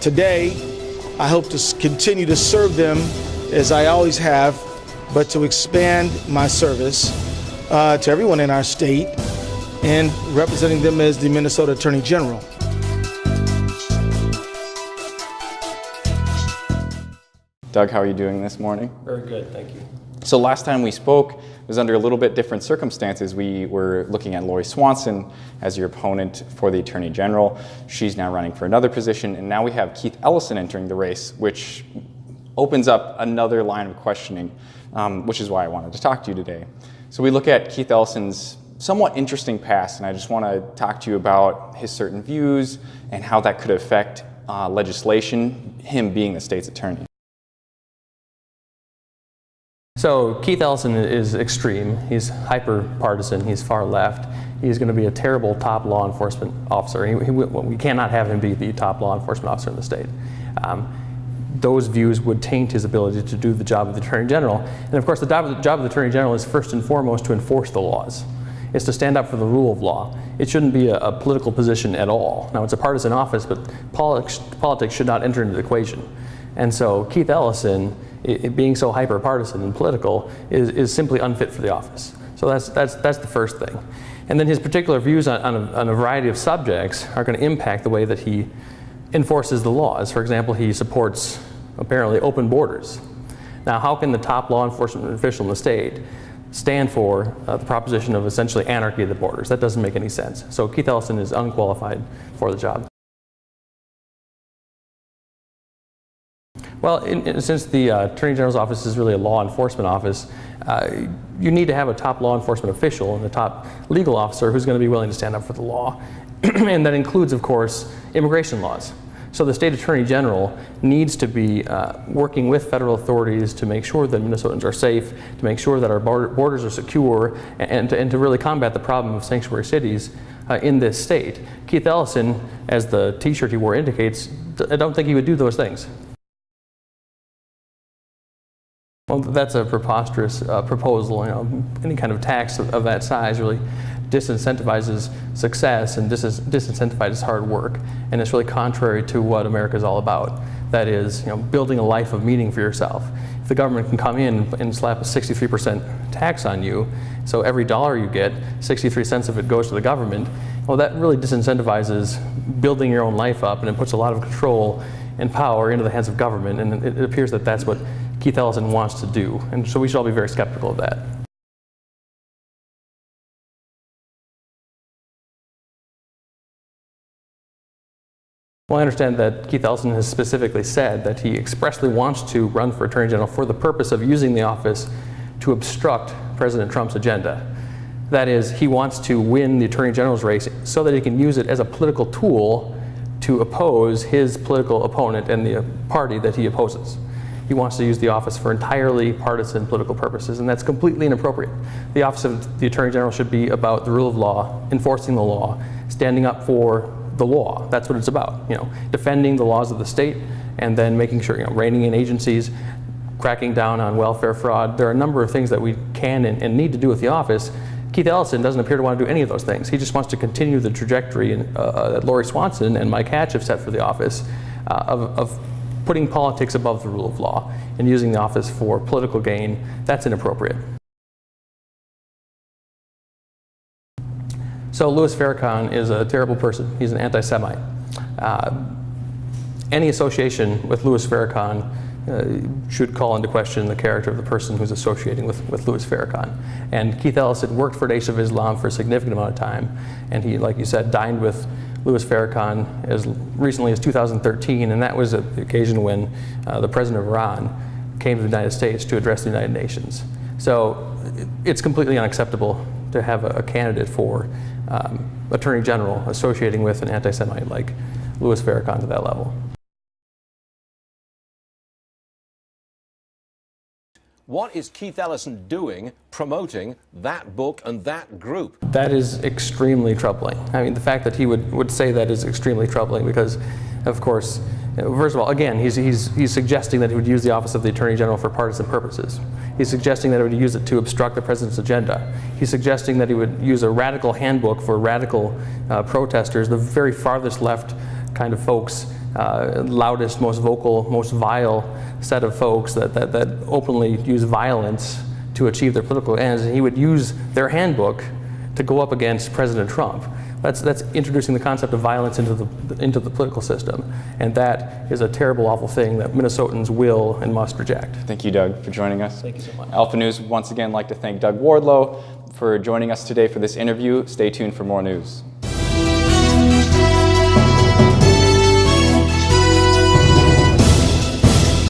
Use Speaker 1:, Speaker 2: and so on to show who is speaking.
Speaker 1: Today, I hope to continue to serve them as I always have, but to expand my service to everyone in our state and representing them as the Minnesota Attorney General.
Speaker 2: Doug, how are you doing this morning?
Speaker 3: Very good, thank you.
Speaker 2: So last time we spoke, it was under a little bit different circumstances. We were looking at Lori Swanson as your opponent for the Attorney General. She's now running for another position, and now we have Keith Ellison entering the race, which opens up another line of questioning, which is why I wanted to talk to you today. So we look at Keith Ellison's somewhat interesting past, and I just want to talk to you about his certain views and how that could affect legislation, him being the state's attorney.
Speaker 3: So Keith Ellison is extreme. He's hyper-partisan. He's far left. He's going to be a terrible top law enforcement officer. We cannot have him be the top law enforcement officer in the state. Those views would taint his ability to do the job of the Attorney General. And of course, the job of the Attorney General is first and foremost to enforce the laws. It's to stand up for the rule of law. It shouldn't be a political position at all. Now, it's a partisan office, but politics should not enter into the equation. And so Keith Ellison, it being so hyper-partisan and political, is simply unfit for the office. So that's the first thing. And then his particular views on a variety of subjects are going to impact the way that he enforces the laws. For example, he supports, apparently, open borders. Now, how can the top law enforcement official in the state stand for the proposition of essentially anarchy at the borders? That doesn't make any sense. So Keith Ellison is unqualified for the job. Well, since the Attorney General's office is really a law enforcement office, you need to have a top law enforcement official and a top legal officer who's going to be willing to stand up for the law. And that includes, of course, immigration laws. So the state attorney general needs to be working with federal authorities to make sure that Minnesotans are safe, to make sure that our borders are secure, and to really combat the problem of sanctuary cities in this state. Keith Ellison, as the t-shirt he wore indicates, I don't think he would do those things. Well, that's a preposterous proposal. You know, any kind of tax of that size really disincentivizes success and disincentivizes hard work, and it's really contrary to what America is all about. That is, building a life of meaning for yourself. If the government can come in and slap a 63% tax on you, so every dollar you get, 63 cents of it goes to the government, well, that really disincentivizes building your own life up, and it puts a lot of control and power into the hands of government, and it appears that that's what Keith Ellison wants to do, and so we should all be very skeptical of that. Well, I understand that Keith Ellison has specifically said that he expressly wants to run for Attorney General for the purpose of using the office to obstruct President Trump's agenda. That is, he wants to win the Attorney General's race so that he can use it as a political tool to oppose his political opponent and the party that he opposes. He wants to use the office for entirely partisan political purposes, and that's completely inappropriate. The office of the Attorney General should be about the rule of law, enforcing the law, standing up for the law. That's what it's about. Defending the laws of the state, and then making sure, reining in agencies, cracking down on welfare fraud. There are a number of things that we can and need to do with the office. Keith Ellison doesn't appear to want to do any of those things. He just wants to continue the trajectory that Lori Swanson and Mike Hatch have set for the office of putting politics above the rule of law and using the office for political gain. That's inappropriate. So Louis Farrakhan is a terrible person. He's an anti-Semite. Any association with Louis Farrakhan should call into question the character of the person who's associating with Louis Farrakhan. And Keith Ellison worked for Nation of Islam for a significant amount of time, and he, like you said, dined with Louis Farrakhan as recently as 2013, and that was at the occasion when the president of Iran came to the United States to address the United Nations. So it's completely unacceptable to have a candidate for Attorney General associating with an anti-Semite like Louis Farrakhan to that level.
Speaker 4: What is Keith Ellison doing promoting that book and that group?
Speaker 3: That is extremely troubling. I mean, the fact that he would say that is extremely troubling because, of course, first of all, again, he's suggesting that he would use the office of the Attorney General for partisan purposes. He's suggesting that he would use it to obstruct the president's agenda. He's suggesting that he would use a radical handbook for radical protesters, the very farthest left kind of folks loudest, most vocal, most vile set of folks that openly use violence to achieve their political ends. And he would use their handbook to go up against President Trump. That's introducing the concept of violence into the political system, and that is a terrible, awful thing that Minnesotans will and must reject.
Speaker 2: Thank you, Doug, for joining us.
Speaker 3: Thank you so much.
Speaker 2: Alpha News would once again like to thank Doug Wardlow for joining us today for this interview. Stay tuned for more news.